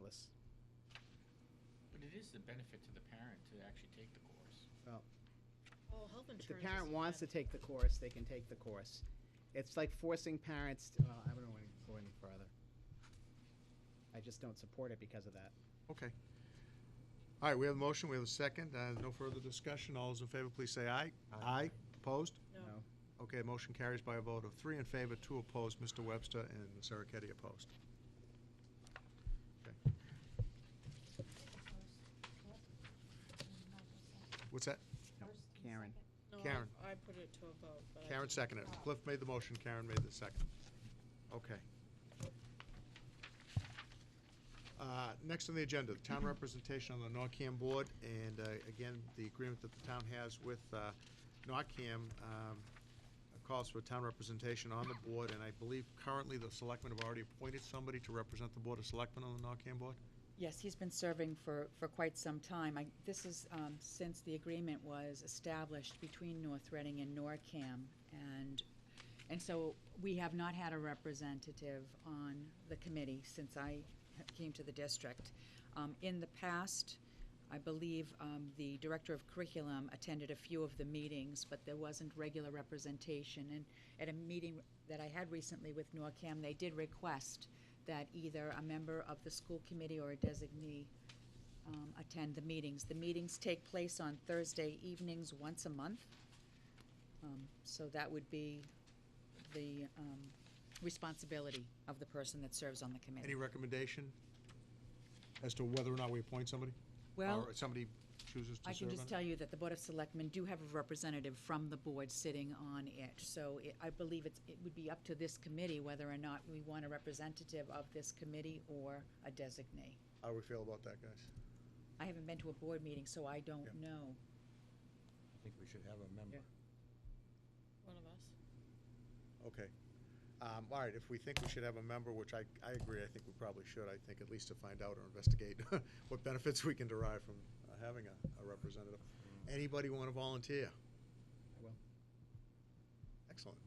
ridiculous. But it is a benefit to the parent to actually take the course. Well, Well, health if insurance. the parent isn't wants to bad. take the course, they can take the course. It's like forcing parents to, well, I don't want to go any further. I just don't support it because of that. Okay. All right, we have a motion, we have a second, no further discussion. All those in favor, please say aye. Aye. Opposed? No. Okay, motion carries by a vote of 3 in favor, 2 opposed, Mr. Webster and Ms. Ericetti opposed. Okay. What's that? No, Karen. No, Karen. I put it to a vote, but I Karen didn't- seconded it. Cliff made the motion, Karen made the second. Okay. Next on the agenda, the town representation on the NORCAM board, and again, the agreement that the town has with NORCAM calls for town representation on the board, and I believe currently the selectmen have already appointed somebody to represent the Board of Selectmen on the NORCAM board? Yes, he's been serving for quite some time. This is since the agreement was established between North Reading and NORCAM, and so we have not had a representative on the committee since I came to the district. In the past, I believe the director of curriculum attended a few of the meetings, but there wasn't regular representation. And at a meeting that I had recently with NORCAM, they did request that either a member of the school committee or a designee attend the meetings. The meetings take place on Thursday evenings once a month. So that would be the responsibility of the person that serves on the committee. Any recommendation as to whether or not we appoint somebody? Well, Or somebody chooses to I serve can on just it? tell you that the Board of Selectmen do have a representative from the board sitting on it. So I believe it would be up to this committee whether or not we want a representative of this committee or a designee. How do we feel about that, guys? I haven't been to a board meeting, so I don't Yeah. know. I think we should have a member. One of us. Okay. All right, if we think we should have a member, which I agree, I think we probably should, I think at least to find out or investigate what benefits we can derive from having a representative. Anybody want to volunteer? I will. Excellent.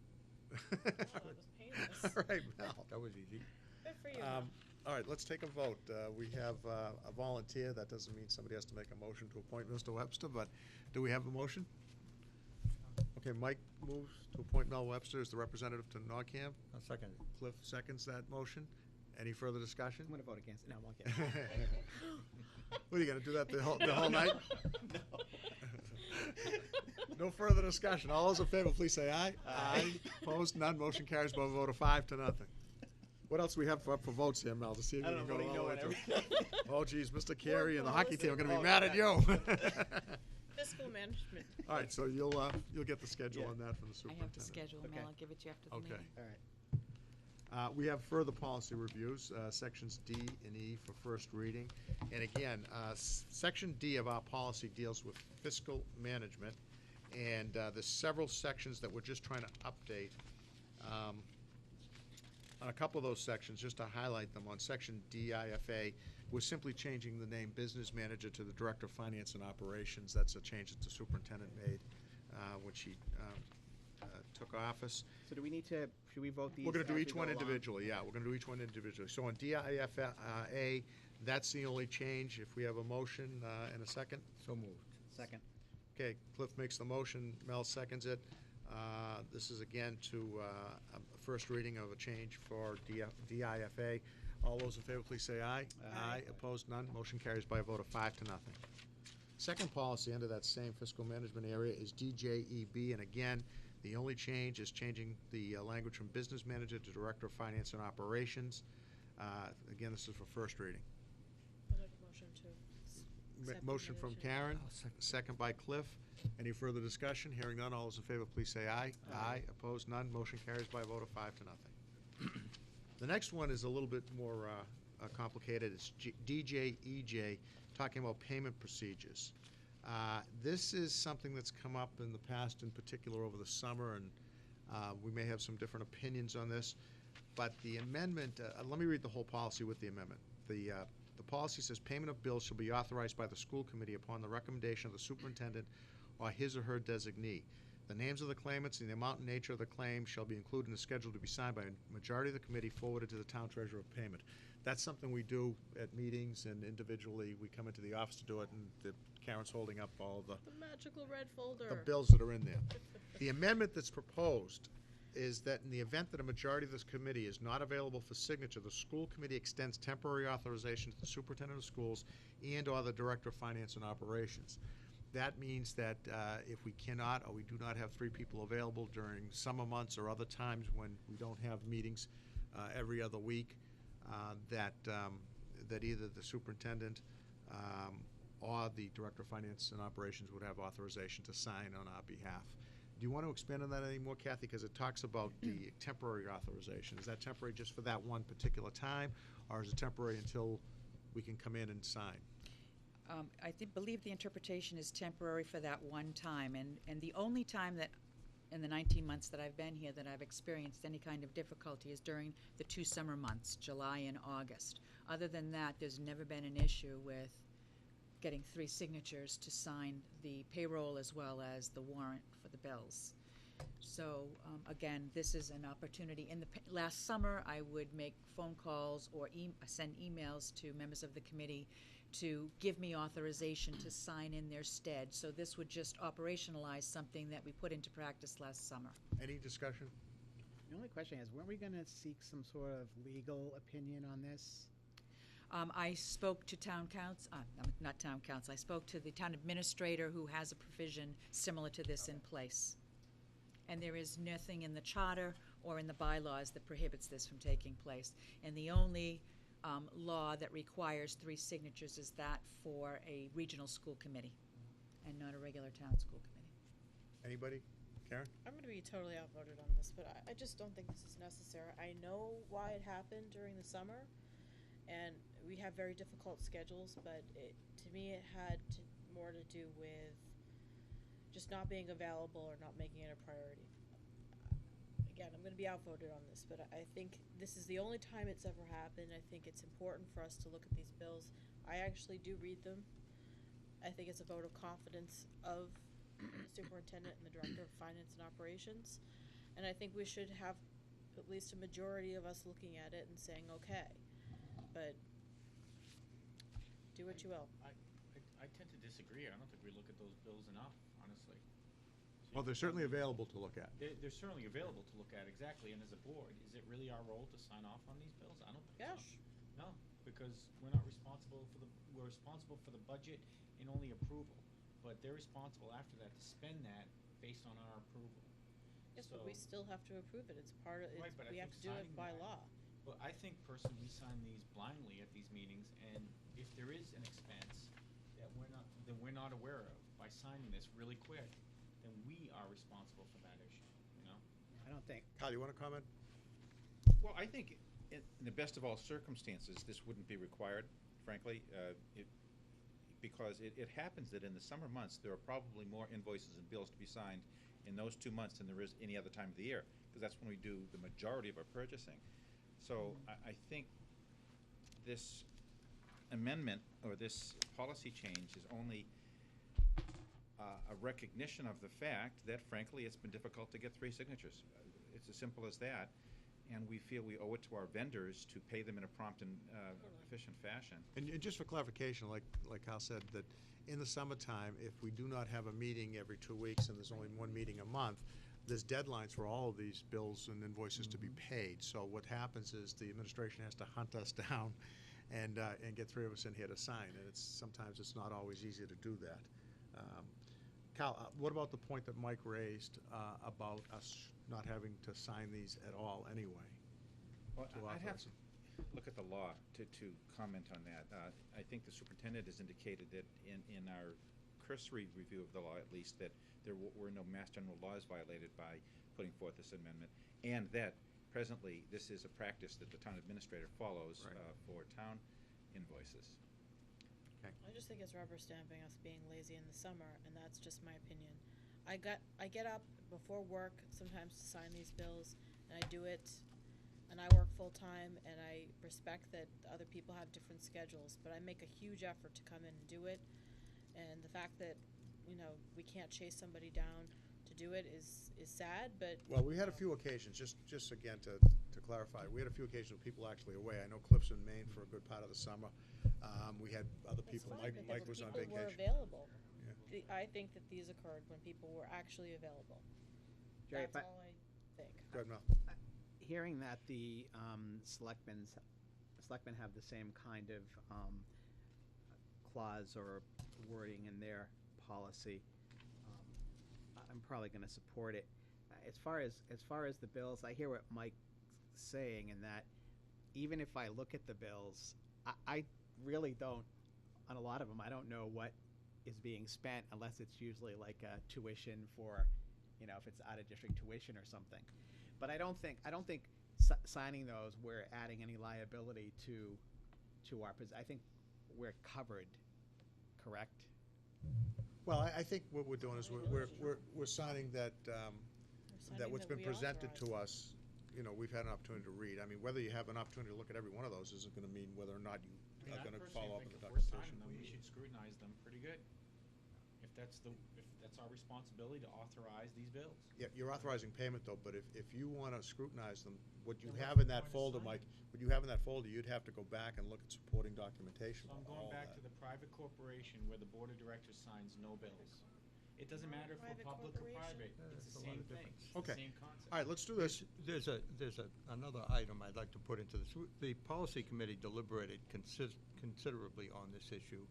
That was painless. All right, Mel. That was easy. Good for you. Mel. All right, let's take a vote. We have a volunteer. That doesn't mean somebody has to make a motion to appoint Mr. Webster, but do we have a motion? Okay, Mike moves to appoint Mel Webster as the representative to NORCAM. I'll second it. Cliff seconds that motion. Any further discussion? I'm going to vote against it. No, I'm okay. What, are you going to do that the whole night? No further discussion. All those in favor, please say aye. Aye. Opposed, none. Motion carries by a vote of 5-0. What else we have up for votes here, Mel, to see if we I can don't go know, all the way voting through? no and everything. Oh, geez, Mr. Carey and the Well, hockey team are going to be oh, mad at you. Fiscal management. All right, so you'll get the schedule on that from the I superintendent. have the schedule, Mel. Okay. I'll give it to you after the Okay. meeting. All right. We have further policy reviews, sections D and E for first reading. And again, section D of our policy deals with fiscal management. And there's several sections that we're just trying to update. On a couple of those sections, just to highlight them, on section DIFA, we're simply changing the name business manager to the director of finance and operations. That's a change that the superintendent made when she took office. So do we need to, should we vote these? We're gonna do as we each go one along? individually, yeah, we're gonna do each one individually. So on DIFA, that's the only change. If we have a motion and a second. So moved. Second. Okay, Cliff makes the motion, Mel seconds it. This is again to a first reading of a change for DIFA. All those in favor, please say aye. Aye. Opposed, none. Motion carries by a vote of 5-0. Second policy under that same fiscal management area is DJEB, and again, the only change is changing the language from business manager to director of finance and operations. Again, this is for first reading. I'll make a motion to. accept Motion the from motion. Karen, I'll second. second by Cliff. Any further discussion? Hearing none, all those in favor, please say aye. Aye. Opposed, none. Motion carries by a vote of 5-0. The next one is a little bit more complicated. It's DJEJ, talking about payment procedures. This is something that's come up in the past, in particular over the summer, and we may have some different opinions on this. But the amendment, let me read the whole policy with the amendment. The policy says payment of bills shall be authorized by the school committee upon the recommendation of the superintendent or his or her designee. The names of the claimants and the amount and nature of the claim shall be included in the schedule to be signed by a majority of the committee forwarded to the town treasurer of payment. That's something we do at meetings, and individually, we come into the office to do it, and Karen's holding up all the magical red folder. the bills that are in there. The amendment that's proposed is that in the event that a majority of this committee is not available for signature, the school committee extends temporary authorization to the superintendent of schools and/or the director of finance and operations. That means that if we cannot or we do not have 3 people available during summer months or other times when we don't have meetings every other week, that either the superintendent or the director of finance and operations would have authorization to sign on our behalf. Do you want to expand on that anymore, Kathy? Because it talks about the temporary authorization. Is that temporary just for that one particular time, or is it temporary until we can come in and sign? I believe the interpretation is temporary for that one time, and the only time that, in the 19 months that I've been here, that I've experienced any kind of difficulty is during the 2 summer months, July and August. Other than that, there's never been an issue with getting 3 signatures to sign the payroll as well as the warrant for the bills. So, again, this is an opportunity. In the last summer, I would make phone calls or send emails to members of the committee to give me authorization to sign in their stead. So this would just operationalize something that we put into practice last summer. Any discussion? The only question is, weren't we going to seek some sort of legal opinion on this? I spoke to town council, not town council, I spoke to the town administrator who has a provision similar to this in place. And there is nothing in the charter or in the bylaws that prohibits this from taking place. And the only law that requires 3 signatures is that for a regional school committee and not a regular town school committee. Anybody? Karen? I'm going to be totally outvoted on this, but I just don't think this is necessary. I know why it happened during the summer, and we have very difficult schedules, but to me it had more to do with just not being available or not making it a priority. Again, I'm going to be outvoted on this, but I think this is the only time it's ever happened. I think it's important for us to look at these bills. I actually do read them. I think it's a vote of confidence of the superintendent and the director of finance and operations. And I think we should have at least a majority of us looking at it and saying, okay, but do what you will. I tend to disagree. I don't think we look at those bills enough, honestly. Well, they're certainly available to look at. They're certainly available to look at, exactly, and as a board, is it really our role to sign off on these bills? I don't think Yes. so. No, because we're not responsible for we're responsible for the budget and only approval, but they're responsible after that to spend that based on our approval. Yes, but we still have to approve it. It's part of, Right, but I we have think to do it signing by that- law. Well, I think personally, we sign these blindly at these meetings, and if there is an expense that we're not aware of, by signing this really quick, then we are responsible for that issue, you know? I don't think. Kyle, you want to comment? Well, I think in the best of all circumstances, this wouldn't be required, frankly, because it happens that in the summer months, there are probably more invoices and bills to be signed in those 2 months than there is any other time of the year, because that's when we do the majority of our purchasing. So I think this amendment or this policy change is only a recognition of the fact that, frankly, it's been difficult to get 3 signatures. It's as simple as that, and we feel we owe it to our vendors to pay them in a prompt and efficient fashion. And just for clarification, like Kyle said, that in the summertime, if we do not have a meeting every 2 weeks and there's only 1 meeting a month, there's deadlines for all of these bills and invoices to be paid. So what happens is the administration has to hunt us down and get 3 of us in here to sign, and sometimes it's not always easy to do that. Kyle, what about the point that Mike raised about us not having to sign these at all anyway? Well, to I'd have authorize to look at the law to comment on that. I think the superintendent has indicated that in our cursory review of the law, at least, that there were no mass general laws violated by putting forth this amendment, and that presently this is a practice that the town administrator follows Right. For town invoices. I just think it's rubber stamping us being lazy in the summer, and that's just my opinion. I get up before work sometimes to sign these bills, and I do it, and I work full-time, and I respect that other people have different schedules, but I make a huge effort to come in and do it, and the fact that, we can't chase somebody down to do it is sad, but. Well, we had a few occasions, just again to clarify, we had a few occasions where people actually away. I know Cliff's in Maine for a good part of the summer. We had other That's people, fine, Mike but there were was on people who were vacation. available. Yeah. I think that these occurred when people were actually available. Jerry, That's if I- all I think. Go ahead, Mel. Hearing that the selectmen have the same kind of clause or wording in their policy, I'm probably going to support it. As far as the bills, I hear what Mike's saying, in that even if I look at the bills, I really don't. On a lot of them, I don't know what is being spent unless it's usually like a tuition for, if it's out of district tuition or something. But I don't think signing those, we're adding any liability to our. I think we're covered. Correct. Well, I think what we're doing is we're signing that, that what's been we presented to authorize. us, we've had an opportunity to read. I mean, whether you have an opportunity to look at every one of those isn't gonna mean whether or not you I are mean, I gonna personally follow up think with the if we're documentation. signing them, we should scrutinize them pretty good. If that's our responsibility to authorize these bills. Yeah, you're authorizing payment though, but if you wanna scrutinize them, what you Then have what's in the that point of folder, signing? Mike, what you have in that folder, you'd have to go back and look at supporting documentation So I'm for going all back that. to the private corporation where the board of directors signs no bills. It doesn't matter if we're Private public or corporation. private, Yeah, it's there's the a lot same of thing, difference. it's the Okay. same concept. All right, let's do this. There's another item I'd like to put into this. The policy committee deliberated considerably on this issue,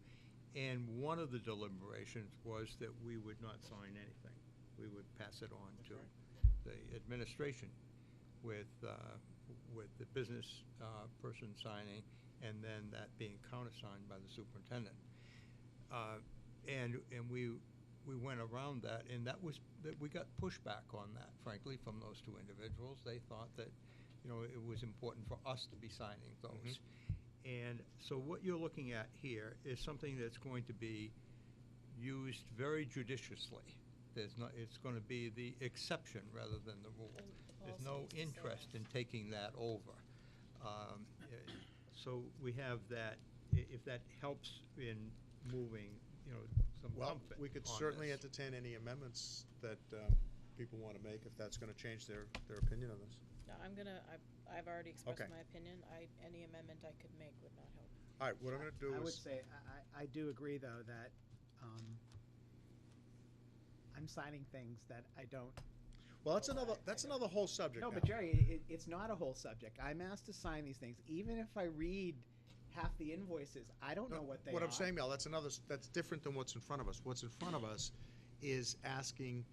and one of the deliberations was that we would not sign anything. We would pass it on That's to right. the administration with the business person signing, and then that being countersigned by the superintendent. And we went around that, and that we got pushback on that, frankly, from those two individuals. They thought that, it was important for us to be signing those. And so what you're looking at here is something that's going to be used very judiciously. It's going to be the exception rather than the rule. And the There's policy no needs to say interest that. in taking that over. So we have that, if that helps in moving, some Well, comfort we could on certainly this. entertain any amendments that people wanna make, if that's gonna change their opinion on this. No, I've already expressed Okay. my opinion. Any amendment I could make would not help. All right, what I'm gonna do I would is, say, I do agree, though, that I'm signing things that I don't. well, that's another whole subject No, now. but Jerry, it's not a whole subject. I'm asked to sign these things. Even if I read half the invoices, I don't know what they are. What I'm saying, Mel, that's different than what's in front of us. What's in front of us is asking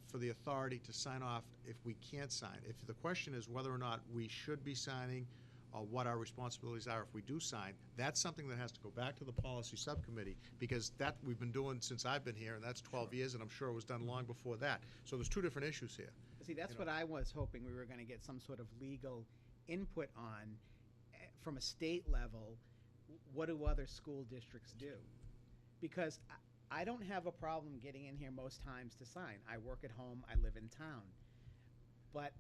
for the authority to sign off if we can't sign. If the question is whether or not we should be signing, or what our responsibilities are if we do sign, that's something that has to go back to the policy subcommittee, because that we've been doing since I've been here, and that's 12 years, and I'm sure it was done long before that. So there's two different issues here. See, that's you what know. I was hoping we were gonna get some sort of legal input on, from a state level. What do other school districts do? Because I don't have a problem getting in here most times to sign. I work at home, I live in town. But,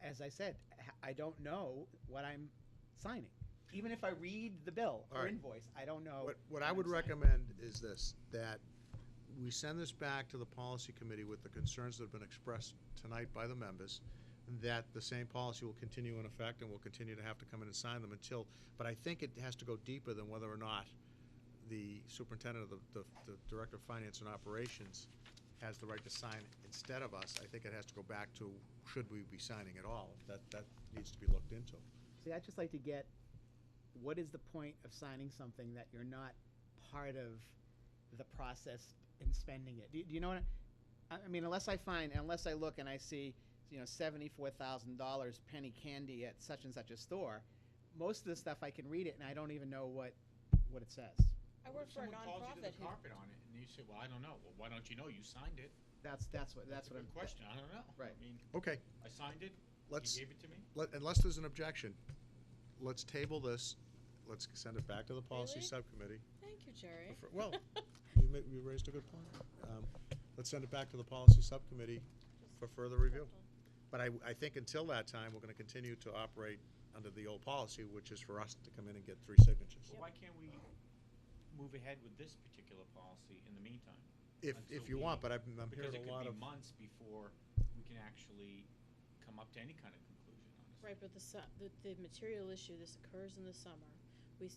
as I said, I don't know what I'm signing. Even if I read the bill All or right. invoice, I don't know. What I I'm would signing. recommend is this, that we send this back to the policy committee with the concerns that have been expressed tonight by the members, that the same policy will continue in effect, and we'll continue to have to come in and sign them until, but I think it has to go deeper than whether or not the superintendent of the director of finance and operations has the right to sign instead of us. I think it has to go back to, should we be signing at all? That needs to be looked into. See, I'd just like to get, what is the point of signing something that you're not part of the process in spending it? Do you know what I mean? Unless I look and I see, $74,000 penny candy at such and such a store, most of the stuff I can read it and I don't even know what it says. I What work if for a someone calls you to nonprofit the carpet on it, and you say, well, I don't know. Well, why don't you know? You signed it. That's what That's a I'm. good question. I don't know. Right. I mean, Okay, I signed it. Let's- You gave it to me. unless there's an objection, let's table this, let's send it back to the policy Really? subcommittee. Thank you, Jerry. Well, you raised a good point. Let's send it back to the policy subcommittee for further review. But I think until that time, we're gonna continue to operate under the old policy, which is for us to come in and get 3 signatures. Well, why can't we move ahead with this particular policy in the meantime? If until you we- want, but I'm Because hearing it a lot could of. be months before we can actually come up to any kind of conclusion on this. Right, but the material issue, this occurs in the summer. We